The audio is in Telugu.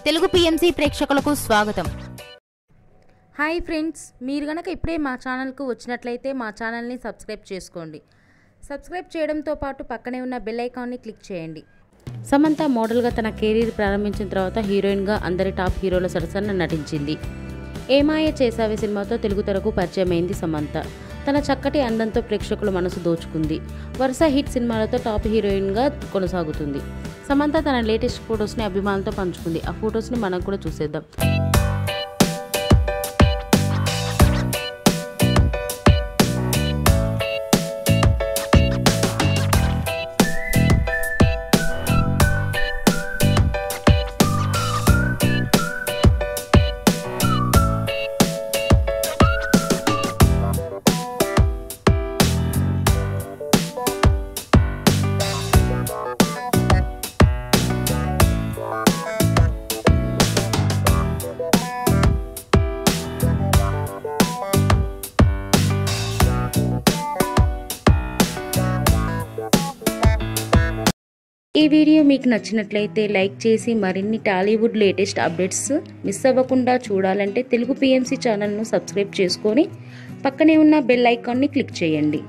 తెలుగు పిఎంసి ప్రేక్షకులకు స్వాగతం. హాయ్ ఫ్రెండ్స్, మీరు గనక ఇప్పుడే మా ఛానల్కు వచ్చినట్లయితే మా ఛానల్ని సబ్స్క్రైబ్ చేసుకోండి. సబ్స్క్రైబ్ చేయడంతో పాటు పక్కనే ఉన్న బెల్ ఐకాన్ని క్లిక్ చేయండి. సమంత మోడల్గా తన కెరీర్ ప్రారంభించిన తర్వాత హీరోయిన్గా అందరి టాప్ హీరోల సరసన నటించింది. ఏమాయ చేసావే సినిమాతో తెలుగు తెరకు పరిచయమైంది సమంత. తన చక్కటి అందంతో ప్రేక్షకుల మనసు దోచుకుంది. వరుస హిట్ సినిమాలతో టాప్ హీరోయిన్గా కొనసాగుతుంది. సమంత తన లేటెస్ట్ ఫొటోస్ని అభిమానులతో పంచుకుంది. ఆ ఫొటోస్ని మనం కూడా చూసేద్దాం. ఈ వీడియో మీకు నచ్చినట్లయితే లైక్ చేసి మరిన్ని టాలీవుడ్ లేటెస్ట్ అప్డేట్స్ మిస్ అవ్వకుండా చూడాలంటే తెలుగు పిఎంసి ఛానల్ను సబ్స్క్రైబ్ చేసుకొని పక్కనే ఉన్న బెల్ ఐకాన్ని క్లిక్ చేయండి.